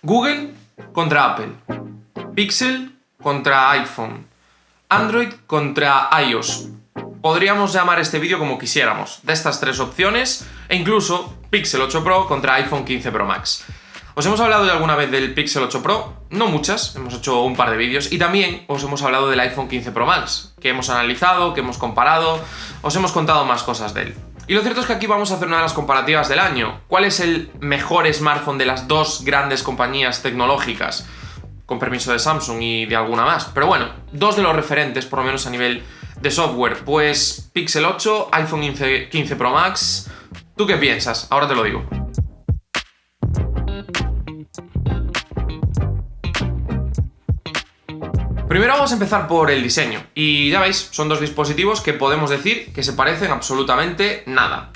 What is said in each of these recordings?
Google contra Apple, Pixel contra iPhone, Android contra iOS. Podríamos llamar este vídeo como quisiéramos, de estas tres opciones, e incluso Pixel 8 Pro contra iPhone 15 Pro Max. Os hemos hablado ya alguna vez del Pixel 8 Pro, no muchas, hemos hecho un par de vídeos, y también os hemos hablado del iPhone 15 Pro Max, que hemos analizado, que hemos comparado, os hemos contado más cosas de él. Y lo cierto es que aquí vamos a hacer una de las comparativas del año. ¿Cuál es el mejor smartphone de las dos grandes compañías tecnológicas? Con permiso de Samsung y de alguna más. Pero bueno, dos de los referentes, por lo menos a nivel de software. Pues Pixel 8, iPhone 15 Pro Max. ¿Tú qué piensas? Ahora te lo digo. Primero vamos a empezar por el diseño, y ya veis, son dos dispositivos que podemos decir que se parecen absolutamente nada.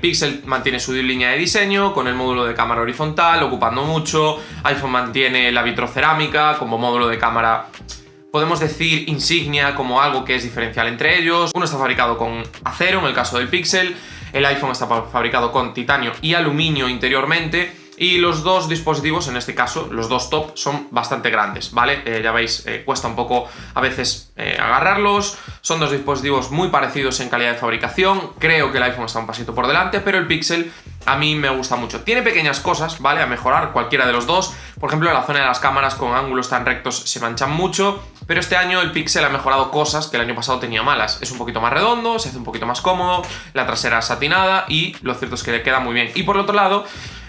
Pixel mantiene su línea de diseño, con el módulo de cámara horizontal, ocupando mucho. iPhone mantiene la vitrocerámica como módulo de cámara, podemos decir insignia, como algo que es diferencial entre ellos. Uno está fabricado con acero, en el caso del Pixel, el iPhone está fabricado con titanio y aluminio interiormente. Y los dos dispositivos, en este caso, los dos top, son bastante grandes, ¿vale? Ya veis, cuesta un poco a veces agarrarlos. Son dos dispositivos muy parecidos en calidad de fabricación. Creo que el iPhone está un pasito por delante, pero el Pixel a mí me gusta mucho. Tiene pequeñas cosas, ¿vale? A mejorar cualquiera de los dos. Por ejemplo, en la zona de las cámaras con ángulos tan rectos se manchan mucho, pero este año el Pixel ha mejorado cosas que el año pasado tenía malas. Es un poquito más redondo, se hace un poquito más cómodo, la trasera es satinada y lo cierto es que le queda muy bien. Y por otro lado,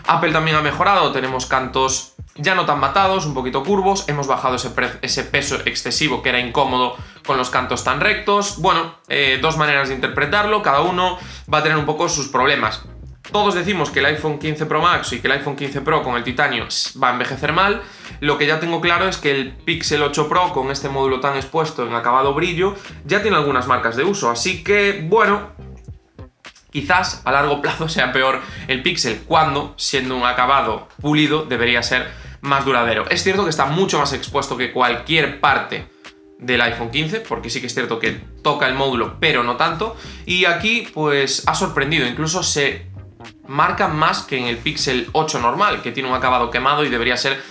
Apple también ha mejorado, tenemos cantos ya no tan matados, un poquito curvos, hemos bajado ese peso excesivo que era incómodo con los cantos tan rectos. Bueno, dos maneras de interpretarlo, cada uno va a tener un poco sus problemas. Todos decimos que el iPhone 15 Pro Max y que el iPhone 15 Pro con el titanio va a envejecer mal. Lo que ya tengo claro es que el Pixel 8 Pro con este módulo tan expuesto en acabado brillo ya tiene algunas marcas de uso, así que bueno, quizás a largo plazo sea peor el Pixel, cuando, siendo un acabado pulido, debería ser más duradero. Es cierto que está mucho más expuesto que cualquier parte del iPhone 15, porque sí que es cierto que toca el módulo, pero no tanto. Y aquí, pues, ha sorprendido. Incluso se marca más que en el Pixel 8 normal, que tiene un acabado quemado y debería ser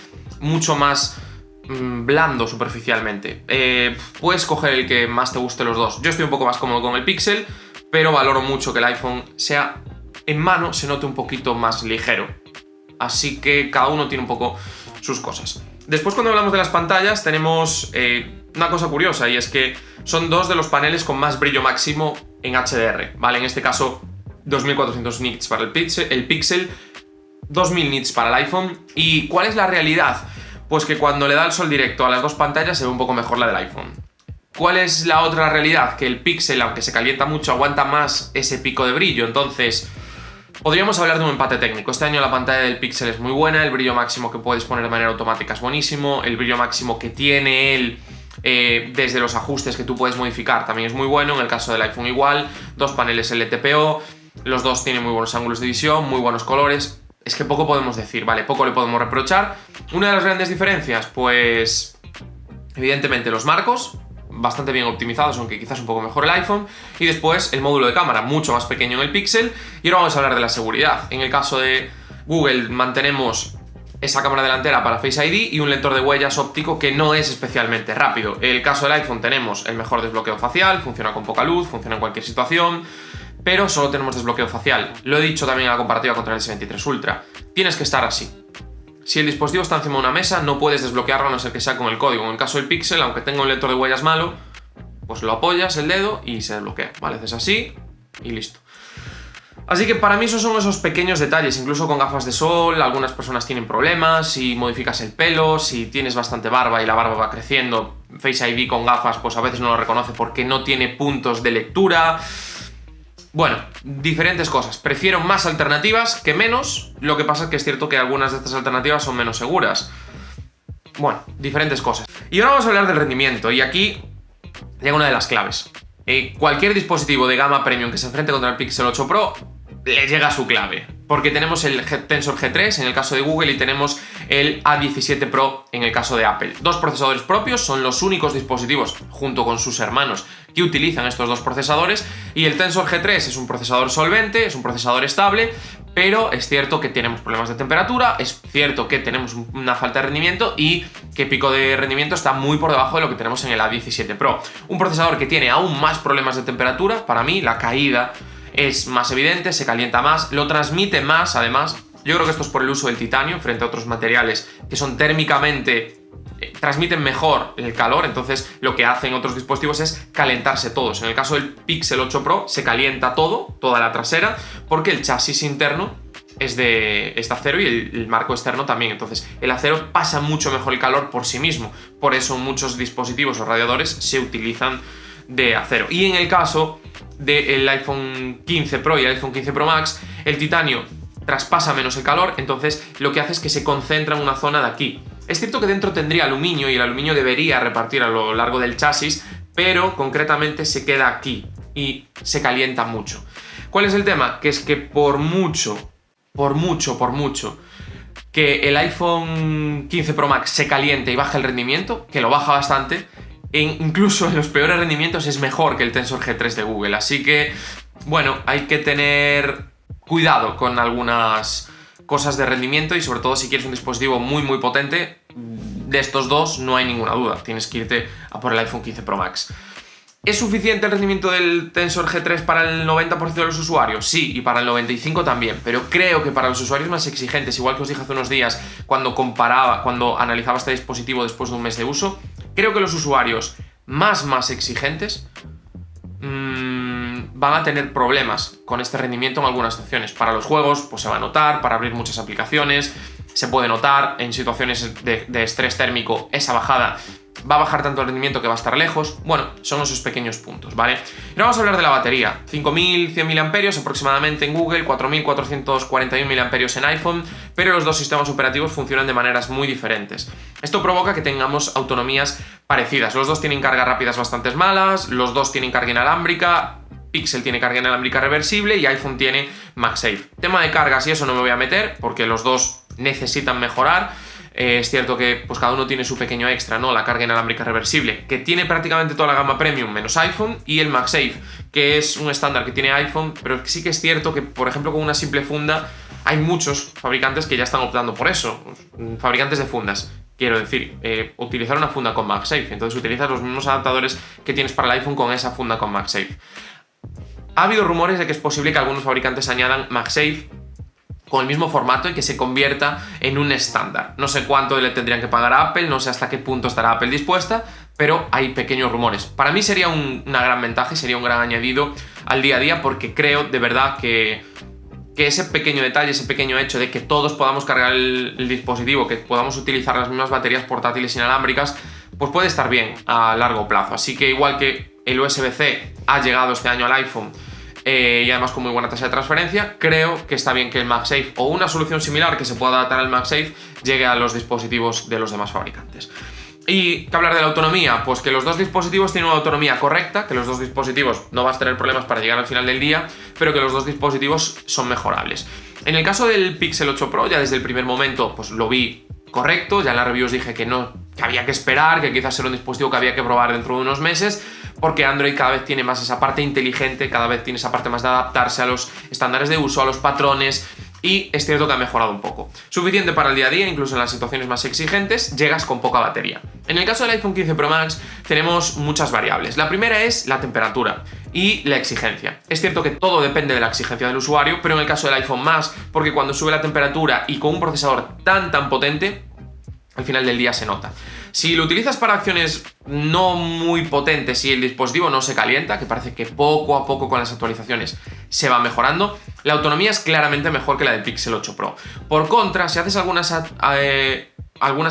mucho más blando superficialmente. Puedes coger el que más te guste los dos. Yo estoy un poco más cómodo con el Pixel, pero valoro mucho que el iPhone sea en mano, se note un poquito más ligero. Así que cada uno tiene un poco sus cosas. Después, cuando hablamos de las pantallas, tenemos una cosa curiosa, y es que son dos de los paneles con más brillo máximo en HDR, ¿vale? En este caso, 2400 nits para el Pixel, 2000 nits para el iPhone. ¿Y cuál es la realidad? Pues que cuando le da el sol directo a las dos pantallas se ve un poco mejor la del iPhone. ¿Cuál es la otra realidad? Que el Pixel, aunque se calienta mucho, aguanta más ese pico de brillo. Entonces, podríamos hablar de un empate técnico. Este año la pantalla del Pixel es muy buena, el brillo máximo que puedes poner de manera automática es buenísimo, el brillo máximo que tiene él desde los ajustes que tú puedes modificar también es muy bueno. En el caso del iPhone igual, dos paneles LTPO, los dos tienen muy buenos ángulos de visión, muy buenos colores. Es que poco podemos decir, ¿vale? Poco le podemos reprochar. Una de las grandes diferencias, pues, evidentemente los marcos, bastante bien optimizados, aunque quizás un poco mejor el iPhone. Y después el módulo de cámara, mucho más pequeño en el Pixel. Y ahora vamos a hablar de la seguridad. En el caso de Google mantenemos esa cámara delantera para Face ID y un lector de huellas óptico que no es especialmente rápido. En el caso del iPhone tenemos el mejor desbloqueo facial, funciona con poca luz, funciona en cualquier situación, pero solo tenemos desbloqueo facial. Lo he dicho también en la comparativa contra el S23 Ultra. Tienes que estar así. Si el dispositivo está encima de una mesa, no puedes desbloquearlo a no ser que sea con el código. En el caso del Pixel, aunque tenga un lector de huellas malo, pues lo apoyas el dedo y se desbloquea, ¿vale? Haces así y listo. Así que para mí esos son esos pequeños detalles. Incluso con gafas de sol, algunas personas tienen problemas. Si modificas el pelo, si tienes bastante barba y la barba va creciendo, Face ID con gafas, pues a veces no lo reconoce porque no tiene puntos de lectura. Bueno, diferentes cosas. Prefiero más alternativas que menos. Lo que pasa es que es cierto que algunas de estas alternativas son menos seguras. Bueno, diferentes cosas. Y ahora vamos a hablar del rendimiento. Y aquí llega una de las claves. Cualquier dispositivo de gama premium que se enfrente contra el Pixel 8 Pro le llega su clave. porque tenemos el Tensor G3 en el caso de Google y tenemos el A17 Pro en el caso de Apple. Dos procesadores propios, son los únicos dispositivos, junto con sus hermanos, que utilizan estos dos procesadores, y el Tensor G3 es un procesador solvente, es un procesador estable, pero es cierto que tenemos problemas de temperatura, es cierto que tenemos una falta de rendimiento y que pico de rendimiento está muy por debajo de lo que tenemos en el A17 Pro. Un procesador que tiene aún más problemas de temperatura, para mí la caída es más evidente, se calienta más, lo transmite más además. Yo creo que esto es por el uso del titanio frente a otros materiales que son térmicamente transmiten mejor el calor, entonces lo que hacen otros dispositivos es calentarse todos. En el caso del Pixel 8 Pro se calienta toda la trasera, porque el chasis interno es de acero y el marco externo también, entonces el acero pasa mucho mejor el calor por sí mismo, por eso muchos dispositivos o radiadores se utilizan de acero. Y en el caso del iPhone 15 Pro y el iPhone 15 Pro Max, el titanio traspasa menos el calor, entonces lo que hace es que se concentra en una zona de aquí. Es cierto que dentro tendría aluminio y el aluminio debería repartir a lo largo del chasis, pero concretamente se queda aquí y se calienta mucho. ¿Cuál es el tema? Que es que por mucho que el iPhone 15 Pro Max se caliente y baje el rendimiento, que lo baja bastante, incluso en los peores rendimientos es mejor que el Tensor G3 de Google. Así que, bueno, hay que tener cuidado con algunas cosas de rendimiento y sobre todo si quieres un dispositivo muy potente, de estos dos no hay ninguna duda, tienes que irte a por el iPhone 15 Pro Max. ¿Es suficiente el rendimiento del Tensor G3 para el 90% de los usuarios? Sí, y para el 95% también, pero creo que para los usuarios más exigentes, igual que os dije hace unos días cuando analizaba este dispositivo después de un mes de uso, creo que los usuarios más exigentes van a tener problemas con este rendimiento en algunas situaciones. Para los juegos, pues se va a notar, para abrir muchas aplicaciones, se puede notar, en situaciones de estrés térmico, esa bajada va a bajar tanto el rendimiento que va a estar lejos. Bueno, son esos pequeños puntos, ¿vale? Y ahora vamos a hablar de la batería. 5100 mAh aproximadamente en Google, 4441 mAh en iPhone, pero los dos sistemas operativos funcionan de maneras muy diferentes. Esto provoca que tengamos autonomías parecidas. Los dos tienen cargas rápidas bastante malas, los dos tienen carga inalámbrica, Pixel tiene carga inalámbrica reversible y iPhone tiene MagSafe. Tema de cargas y eso no me voy a meter porque los dos necesitan mejorar. Es cierto que pues cada uno tiene su pequeño extra, ¿no? La carga inalámbrica reversible, que tiene prácticamente toda la gama premium menos iPhone, y el MagSafe, que es un estándar que tiene iPhone, pero sí que es cierto que, por ejemplo, con una simple funda, hay muchos fabricantes que ya están optando por eso. Fabricantes de fundas, quiero decir, utilizar una funda con MagSafe. Entonces utilizas los mismos adaptadores que tienes para el iPhone con esa funda con MagSafe. Ha habido rumores de que es posible que algunos fabricantes añadan MagSafe con el mismo formato y que se convierta en un estándar. No sé cuánto le tendrían que pagar a Apple, no sé hasta qué punto estará Apple dispuesta, pero hay pequeños rumores. Para mí sería una gran ventaja y sería un gran añadido al día a día, porque creo de verdad que ese pequeño detalle, ese pequeño hecho de que todos podamos cargar el dispositivo, que podamos utilizar las mismas baterías portátiles inalámbricas, pues puede estar bien a largo plazo. Así que igual que el USB-C ha llegado este año al iPhone, y además con muy buena tasa de transferencia, creo que está bien que el MagSafe o una solución similar que se pueda adaptar al MagSafe llegue a los dispositivos de los demás fabricantes. ¿Y qué hablar de la autonomía? Pues que los dos dispositivos tienen una autonomía correcta, que los dos dispositivos no vas a tener problemas para llegar al final del día, pero que los dos dispositivos son mejorables. En el caso del Pixel 8 Pro, ya desde el primer momento pues lo vi correcto, ya en la review os dije que había que esperar, que quizás era un dispositivo que había que probar dentro de unos meses, porque Android cada vez tiene más esa parte inteligente, cada vez tiene esa parte más de adaptarse a los estándares de uso, a los patrones, y es cierto que ha mejorado un poco. Suficiente para el día a día, incluso en las situaciones más exigentes, llegas con poca batería. En el caso del iPhone 15 Pro Max tenemos muchas variables. La primera es la temperatura y la exigencia. Es cierto que todo depende de la exigencia del usuario, pero en el caso del iPhone más, porque cuando sube la temperatura y con un procesador tan potente, al final del día se nota. Si lo utilizas para acciones no muy potentes y el dispositivo no se calienta, que parece que poco a poco con las actualizaciones se va mejorando, la autonomía es claramente mejor que la del Pixel 8 Pro. Por contra, si haces algunas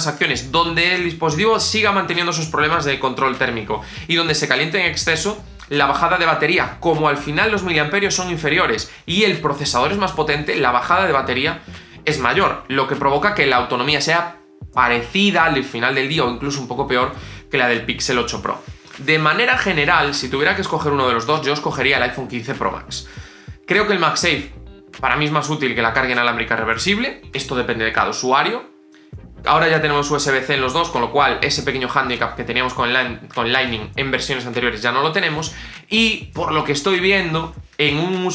acciones donde el dispositivo siga manteniendo sus problemas de control térmico y donde se caliente en exceso, la bajada de batería, como al final los miliamperios son inferiores y el procesador es más potente, la bajada de batería es mayor, lo que provoca que la autonomía sea parecida al final del día o incluso un poco peor que la del Pixel 8 Pro. De manera general, si tuviera que escoger uno de los dos, yo escogería el iPhone 15 Pro Max. Creo que el MagSafe Para mí es más útil que la carga inalámbrica reversible, esto depende de cada usuario. Ahora ya tenemos USB-C en los dos, con lo cual ese pequeño handicap que teníamos con Lightning en versiones anteriores ya no lo tenemos. Y por lo que estoy viendo, en un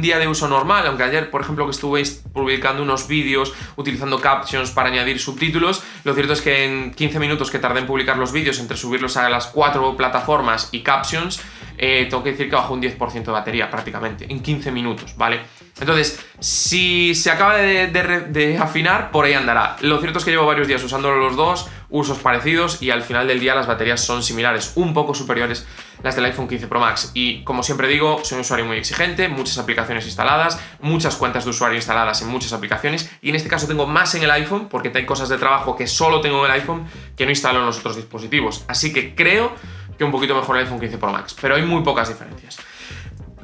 día de uso normal, aunque ayer, por ejemplo, que estuve publicando unos vídeos utilizando captions para añadir subtítulos, lo cierto es que en 15 minutos que tardé en publicar los vídeos, entre subirlos a las 4 plataformas y captions, tengo que decir que bajó un 10% de batería prácticamente, en 15 minutos, ¿vale? Entonces, si se acaba de afinar, por ahí andará. Lo cierto es que llevo varios días usándolo los dos, usos parecidos, y al final del día las baterías son similares, un poco superiores las del iPhone 15 Pro Max. Y como siempre digo, soy un usuario muy exigente, muchas aplicaciones instaladas, muchas cuentas de usuario instaladas en muchas aplicaciones, y en este caso tengo más en el iPhone, porque hay cosas de trabajo que solo tengo en el iPhone que no instalo en los otros dispositivos. Así que creo que un poquito mejor el iPhone 15 Pro Max, pero hay muy pocas diferencias.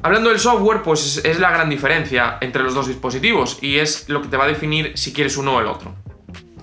Hablando del software, pues es la gran diferencia entre los dos dispositivos y es lo que te va a definir si quieres uno o el otro.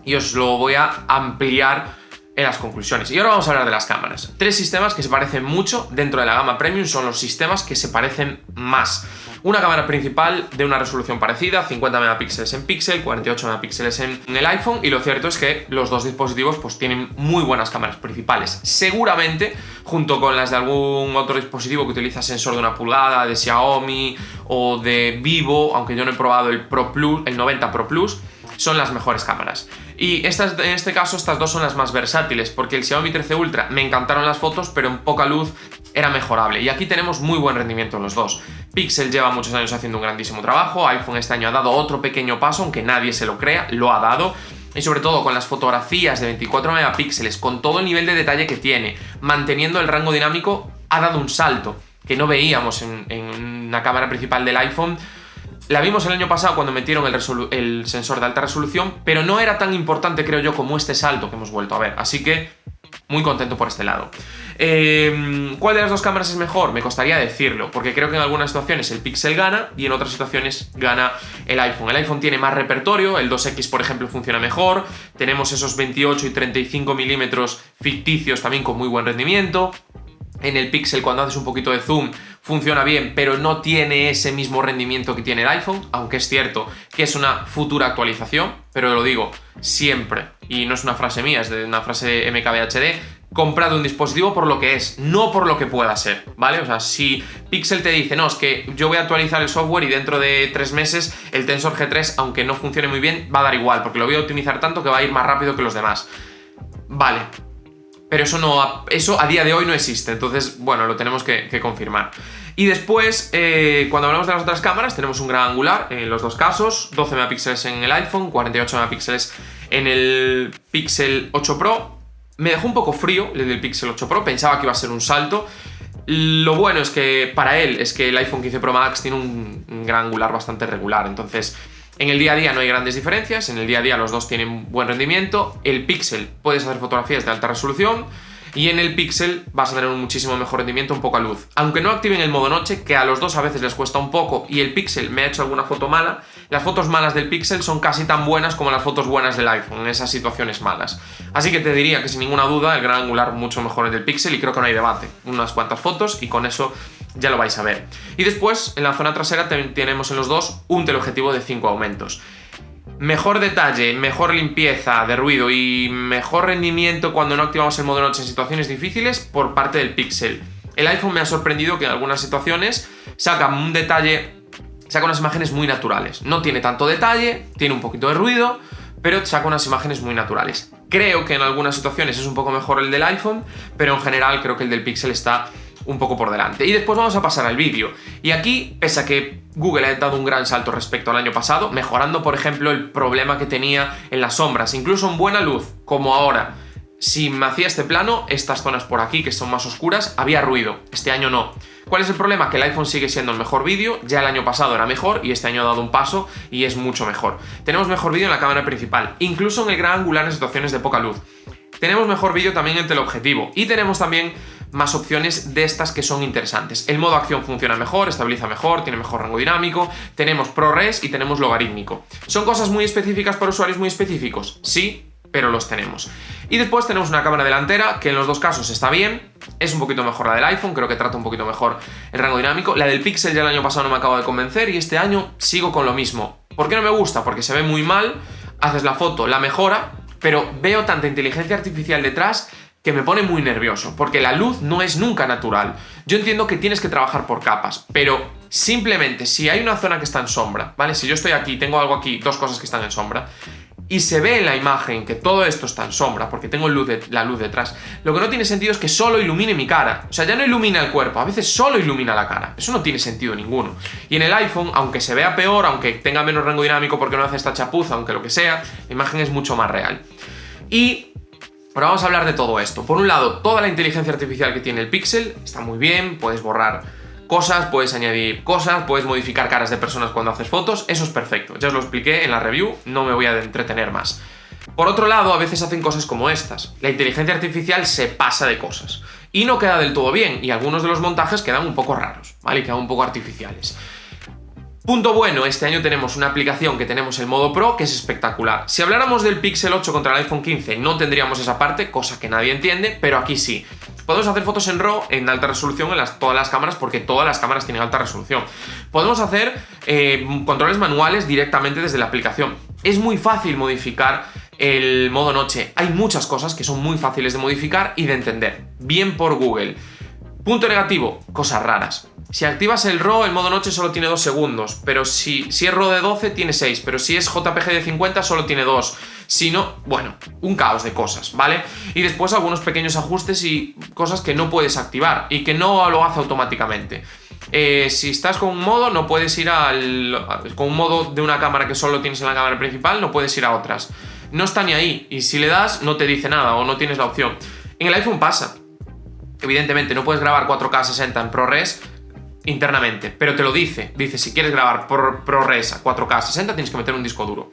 Y os lo voy a ampliar en las conclusiones. Y ahora vamos a hablar de las cámaras. 3 sistemas que se parecen mucho dentro de la gama Premium son los sistemas que se parecen más. Una cámara principal de una resolución parecida, 50 megapíxeles en Pixel, 48 megapíxeles en el iPhone, y lo cierto es que los dos dispositivos pues tienen muy buenas cámaras principales. Seguramente, junto con las de algún otro dispositivo que utiliza sensor de 1 pulgada, de Xiaomi o de Vivo, aunque yo no he probado el Pro Plus, el 90 Pro Plus, son las mejores cámaras. Y en este caso estas dos son las más versátiles, porque el Xiaomi 13 Ultra me encantaron las fotos, pero en poca luz era mejorable. Y aquí tenemos muy buen rendimiento en los dos. Pixel lleva muchos años haciendo un grandísimo trabajo, iPhone este año ha dado otro pequeño paso, aunque nadie se lo crea, lo ha dado. Y sobre todo con las fotografías de 24 megapíxeles, con todo el nivel de detalle que tiene, manteniendo el rango dinámico, ha dado un salto que no veíamos en una cámara principal del iPhone. La vimos el año pasado cuando metieron el sensor de alta resolución, pero no era tan importante, creo yo, como este salto que hemos vuelto a ver. Así que muy contento por este lado. ¿Cuál de las dos cámaras es mejor? Me costaría decirlo, porque creo que en algunas situaciones el Pixel gana y en otras situaciones gana el iPhone. El iPhone tiene más repertorio, el 2X por ejemplo funciona mejor, tenemos esos 28 y 35 milímetros ficticios también con muy buen rendimiento. En el Pixel, cuando haces un poquito de zoom, funciona bien, pero no tiene ese mismo rendimiento que tiene el iPhone, aunque es cierto que es una futura actualización, pero lo digo siempre, y no es una frase mía, es de una frase de MKBHD, comprad un dispositivo por lo que es, no por lo que pueda ser, ¿vale? O sea, si Pixel te dice, no, es que yo voy a actualizar el software y dentro de 3 meses el Tensor G3, aunque no funcione muy bien, va a dar igual, porque lo voy a optimizar tanto que va a ir más rápido que los demás. Vale. Pero eso a día de hoy no existe, entonces, bueno, lo tenemos que confirmar. Y después, cuando hablamos de las otras cámaras, tenemos un gran angular en los dos casos, 12 megapíxeles en el iPhone, 48 megapíxeles en el Pixel 8 Pro. Me dejó un poco frío el del Pixel 8 Pro, pensaba que iba a ser un salto. Lo bueno es que para él es que el iPhone 15 Pro Max tiene un gran angular bastante regular, entonces en el día a día no hay grandes diferencias, en el día a día los dos tienen buen rendimiento. El Pixel puedes hacer fotografías de alta resolución y en el Pixel vas a tener un muchísimo mejor rendimiento, un poca luz. Aunque no activen el modo noche, que a los dos a veces les cuesta un poco y el Pixel me ha hecho alguna foto mala, las fotos malas del Pixel son casi tan buenas como las fotos buenas del iPhone en esas situaciones malas. Así que te diría que sin ninguna duda el gran angular mucho mejor es del Pixel y creo que no hay debate. Unas cuantas fotos y con eso ya lo vais a ver. Y después en la zona trasera tenemos en los dos un teleobjetivo de 5 aumentos. Mejor detalle, mejor limpieza de ruido y mejor rendimiento cuando no activamos el modo noche en situaciones difíciles por parte del Pixel. El iPhone me ha sorprendido que en algunas situaciones saca un detalle, saca unas imágenes muy naturales. No tiene tanto detalle, tiene un poquito de ruido, pero saca unas imágenes muy naturales. Creo que en algunas situaciones es un poco mejor el del iPhone, pero en general creo que el del Pixel está un poco por delante. Y después vamos a pasar al vídeo. Y aquí, pese a que Google ha dado un gran salto respecto al año pasado, mejorando, por ejemplo, el problema que tenía en las sombras, incluso en buena luz, como ahora. Si me hacía este plano, estas zonas por aquí, que son más oscuras, había ruido. Este año no. ¿Cuál es el problema? Que el iPhone sigue siendo el mejor vídeo, ya el año pasado era mejor y este año ha dado un paso y es mucho mejor. Tenemos mejor vídeo en la cámara principal, incluso en el gran angular en situaciones de poca luz. Tenemos mejor vídeo también en teleobjetivo y tenemos también más opciones de estas que son interesantes. El modo acción funciona mejor, estabiliza mejor, tiene mejor rango dinámico, tenemos ProRes y tenemos logarítmico. ¿Son cosas muy específicas para usuarios muy específicos? Sí, pero los tenemos. Y después tenemos una cámara delantera que en los dos casos está bien, Es un poquito mejor la del iPhone, creo que trata un poquito mejor el rango dinámico. La del Pixel ya el año pasado no me acabo de convencer y este año sigo con lo mismo. ¿Por qué no me gusta? Porque se ve muy mal, haces la foto, la mejora, pero veo tanta inteligencia artificial detrás que me pone muy nervioso, porque la luz no es nunca natural. Yo entiendo que tienes que trabajar por capas, pero simplemente si hay una zona que está en sombra, ¿vale? Si yo estoy aquí, tengo algo aquí, dos cosas que están en sombra, y se ve en la imagen que todo esto está en sombra, porque tengo la luz detrás, lo que no tiene sentido es que solo ilumine mi cara. O sea, ya no ilumina el cuerpo, a veces solo ilumina la cara. Eso no tiene sentido ninguno. Y en el iPhone, aunque se vea peor, aunque tenga menos rango dinámico porque no hace esta chapuza, aunque lo que sea, la imagen es mucho más real. Y ahora vamos a hablar de todo esto. Por un lado, toda la inteligencia artificial que tiene el Pixel está muy bien, puedes borrar cosas, puedes añadir cosas, puedes modificar caras de personas cuando haces fotos, eso es perfecto. Ya os lo expliqué en la review, no me voy a entretener más. Por otro lado, a veces hacen cosas como estas. La inteligencia artificial se pasa de cosas y no queda del todo bien, y algunos de los montajes quedan un poco raros, ¿vale? Quedan un poco artificiales. Punto bueno, este año tenemos una aplicación que tenemos el modo Pro, que es espectacular. Si habláramos del Pixel 8 contra el iPhone 15, no tendríamos esa parte, cosa que nadie entiende, pero aquí sí. Podemos hacer fotos en RAW, en alta resolución, en todas las cámaras, porque todas las cámaras tienen alta resolución. Podemos hacer controles manuales directamente desde la aplicación. Es muy fácil modificar el modo noche. Hay muchas cosas que son muy fáciles de modificar y de entender. Bien por Google. Punto negativo, cosas raras. Si activas el RAW, el modo noche solo tiene 2 segundos, pero si es RAW de 12 tiene 6, pero si es JPG de 50 solo tiene 2. Si no, bueno, un caos de cosas, ¿vale? Y después algunos pequeños ajustes y cosas que no puedes activar y que no lo hace automáticamente. Si estás con un modo, no puedes ir con un modo de una cámara que solo tienes en la cámara principal, no puedes ir a otras. No está ni ahí, y si le das no te dice nada o no tienes la opción. En el iPhone pasa. Evidentemente no puedes grabar 4K 60 en ProRes internamente, pero te lo dice. Dice, si quieres grabar ProRes a 4K 60 tienes que meter un disco duro.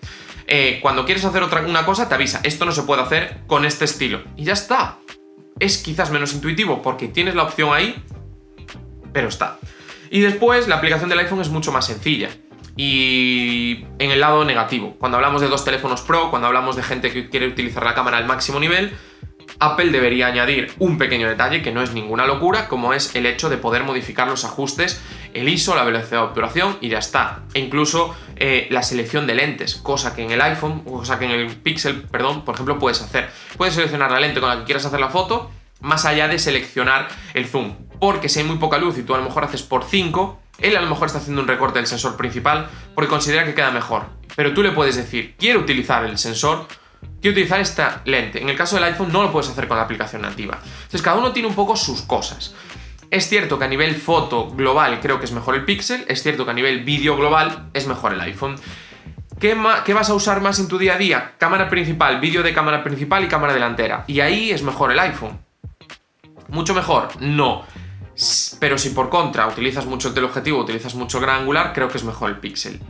Cuando quieres hacer una cosa te avisa, esto no se puede hacer con este estilo. Y ya está. Es quizás menos intuitivo porque tienes la opción ahí, pero está. Y después la aplicación del iPhone es mucho más sencilla. Y en el lado negativo, cuando hablamos de dos teléfonos Pro, cuando hablamos de gente que quiere utilizar la cámara al máximo nivel, Apple debería añadir un pequeño detalle que no es ninguna locura, como es el hecho de poder modificar los ajustes, el ISO, la velocidad de obturación y ya está. E incluso la selección de lentes, cosa que en el iPhone, cosa que en el Pixel, perdón, por ejemplo, puedes hacer. Puedes seleccionar la lente con la que quieras hacer la foto, más allá de seleccionar el zoom. Porque si hay muy poca luz y tú a lo mejor haces por 5, él a lo mejor está haciendo un recorte del sensor principal porque considera que queda mejor. Pero tú le puedes decir, quiero utilizar el sensor, quiero utilizar esta lente. En el caso del iPhone no lo puedes hacer con la aplicación nativa. Entonces cada uno tiene un poco sus cosas. Es cierto que a nivel foto global creo que es mejor el Pixel, es cierto que a nivel vídeo global es mejor el iPhone. ¿Qué vas a usar más en tu día a día? Cámara principal, vídeo de cámara principal y cámara delantera. Y ahí es mejor el iPhone. ¿Mucho mejor? No. Pero si por contra utilizas mucho el teleobjetivo, utilizas mucho el gran angular, creo que es mejor el Pixel.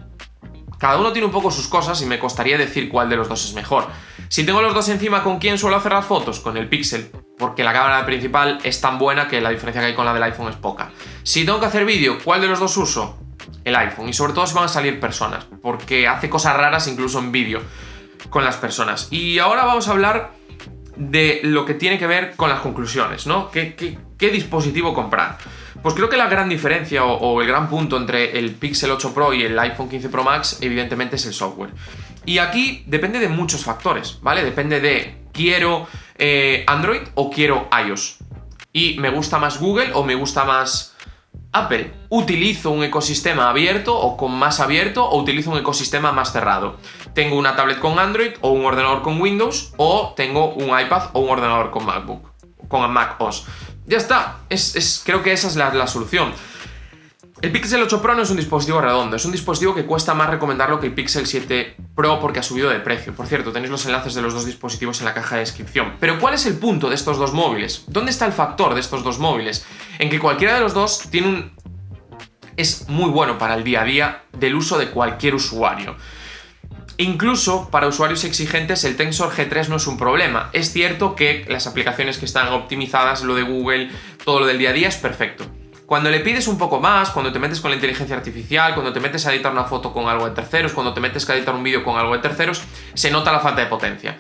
Cada uno tiene un poco sus cosas y me costaría decir cuál de los dos es mejor. Si tengo los dos encima, ¿con quién suelo hacer las fotos? Con el Pixel, porque la cámara principal es tan buena que la diferencia que hay con la del iPhone es poca. Si tengo que hacer vídeo, ¿cuál de los dos uso? El iPhone, y sobre todo si van a salir personas, porque hace cosas raras incluso en vídeo con las personas. Y ahora vamos a hablar de lo que tiene que ver con las conclusiones, ¿no? ¿Qué dispositivo comprar? Pues creo que la gran diferencia o el gran punto entre el Pixel 8 Pro y el iPhone 15 Pro Max evidentemente es el software. Y aquí depende de muchos factores, ¿vale? Depende de, ¿quiero Android o quiero iOS? ¿Y me gusta más Google o me gusta más Apple? ¿Utilizo un ecosistema abierto o con más abierto o utilizo un ecosistema más cerrado? ¿Tengo una tablet con Android o un ordenador con Windows o tengo un iPad o un ordenador con MacBook, con Mac OS? Ya está, creo que esa es la solución. El Pixel 8 Pro no es un dispositivo redondo, es un dispositivo que cuesta más recomendarlo que el Pixel 7 Pro porque ha subido de precio. Por cierto, tenéis los enlaces de los dos dispositivos en la caja de descripción. Pero ¿cuál es el punto de estos dos móviles? ¿Dónde está el factor de estos dos móviles? En que cualquiera de los dos es muy bueno para el día a día del uso de cualquier usuario. Incluso para usuarios exigentes el Tensor G3 no es un problema. Es cierto que las aplicaciones que están optimizadas, lo de Google, todo lo del día a día es perfecto. Cuando le pides un poco más, cuando te metes con la inteligencia artificial, cuando te metes a editar una foto con algo de terceros, cuando te metes a editar un vídeo con algo de terceros, se nota la falta de potencia.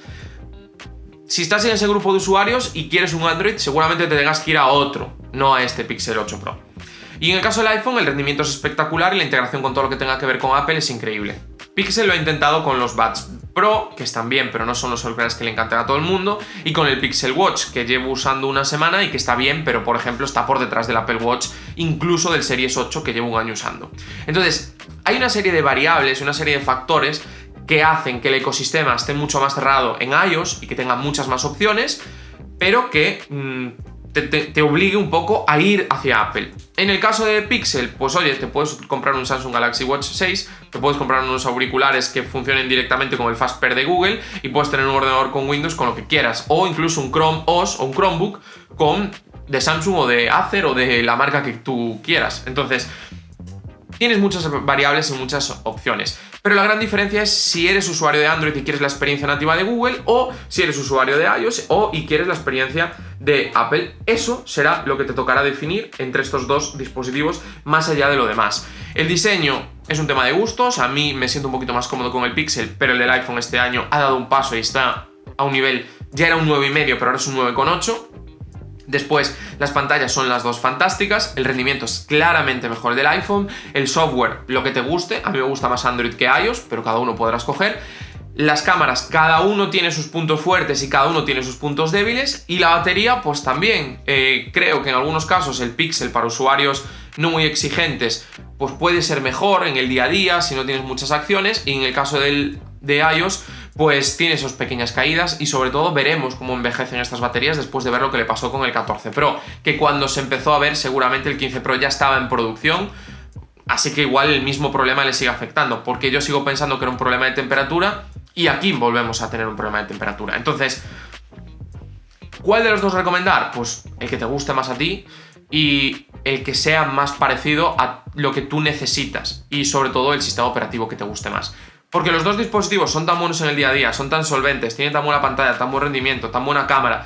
si estás en ese grupo de usuarios y quieres un Android, seguramente te tengas que ir a otro, no a este Pixel 8 Pro. Y en el caso del iPhone, el rendimiento es espectacular y la integración con todo lo que tenga que ver con Apple es increíble. Pixel lo ha intentado con los Buds Pro, que están bien, pero no son los auriculares que le encantan a todo el mundo, y con el Pixel Watch, que llevo usando una semana y que está bien, pero por ejemplo está por detrás del Apple Watch, incluso del Series 8 que llevo un año usando. Entonces, hay una serie de variables, una serie de factores que hacen que el ecosistema esté mucho más cerrado en iOS y que tenga muchas más opciones, pero que te obligue un poco a ir hacia Apple. En el caso de Pixel, pues oye, te puedes comprar un Samsung Galaxy Watch 6, te puedes comprar unos auriculares que funcionen directamente con el Fast Pair de Google y puedes tener un ordenador con Windows con lo que quieras, o incluso un Chrome OS o un Chromebook de Samsung o de Acer o de la marca que tú quieras. Entonces, tienes muchas variables y muchas opciones. Pero la gran diferencia es si eres usuario de Android y quieres la experiencia nativa de Google, o si eres usuario de iOS y quieres la experiencia de Apple. Eso será lo que te tocará definir entre estos dos dispositivos, más allá de lo demás. El diseño es un tema de gustos. A mí me siento un poquito más cómodo con el Pixel, pero el del iPhone este año ha dado un paso y está a un nivel, ya era un 9,5, pero ahora es un 9,8. Después, las pantallas son las dos fantásticas, el rendimiento es claramente mejor del iPhone, el software, lo que te guste, a mí me gusta más Android que iOS, pero cada uno podrá escoger. Las cámaras, cada uno tiene sus puntos fuertes y cada uno tiene sus puntos débiles, y la batería, pues también, creo que en algunos casos el Pixel para usuarios no muy exigentes, pues puede ser mejor en el día a día si no tienes muchas acciones, y en el caso de iOS, pues tiene esas pequeñas caídas, y sobre todo veremos cómo envejecen estas baterías después de ver lo que le pasó con el 14 Pro, que cuando se empezó a ver seguramente el 15 Pro ya estaba en producción, así que igual el mismo problema le sigue afectando, porque yo sigo pensando que era un problema de temperatura y aquí volvemos a tener un problema de temperatura. Entonces, ¿cuál de los dos recomendar? Pues el que te guste más a ti y el que sea más parecido a lo que tú necesitas, y sobre todo el sistema operativo que te guste más. Porque los dos dispositivos son tan buenos en el día a día, son tan solventes, tienen tan buena pantalla, tan buen rendimiento, tan buena cámara,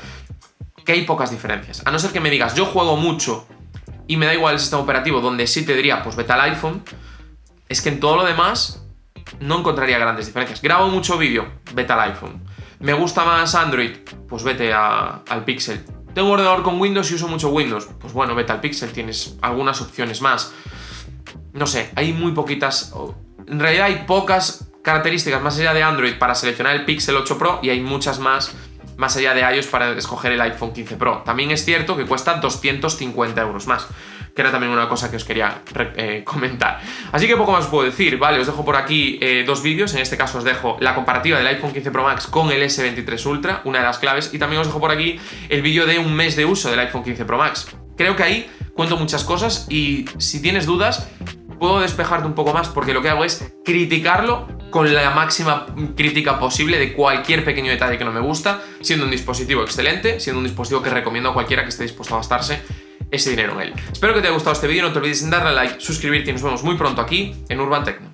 que hay pocas diferencias. A no ser que me digas, yo juego mucho y me da igual el sistema operativo, donde sí te diría, pues vete al iPhone, es que en todo lo demás no encontraría grandes diferencias. Grabo mucho vídeo, vete al iPhone. Me gusta más Android, pues vete al Pixel. Tengo un ordenador con Windows y uso mucho Windows, pues bueno, vete al Pixel, tienes algunas opciones más. No sé, hay muy poquitas, en realidad hay pocas características más allá de Android para seleccionar el Pixel 8 Pro, y hay muchas más allá de iOS para escoger el iPhone 15 Pro. También es cierto que cuesta 250 euros más, que era también una cosa que os quería comentar. Así que poco más os puedo decir, ¿vale? Os dejo por aquí dos vídeos. En este caso os dejo la comparativa del iPhone 15 Pro Max con el S23 Ultra, una de las claves, y también os dejo por aquí el vídeo de un mes de uso del iPhone 15 Pro Max. Creo que ahí cuento muchas cosas, y si tienes dudas puedo despejarte un poco más, porque lo que hago es criticarlo con la máxima crítica posible de cualquier pequeño detalle que no me gusta, siendo un dispositivo excelente, siendo un dispositivo que recomiendo a cualquiera que esté dispuesto a gastarse ese dinero en él. Espero que te haya gustado este vídeo, no te olvides de darle a like, suscribirte, y nos vemos muy pronto aquí en Urban Tecno.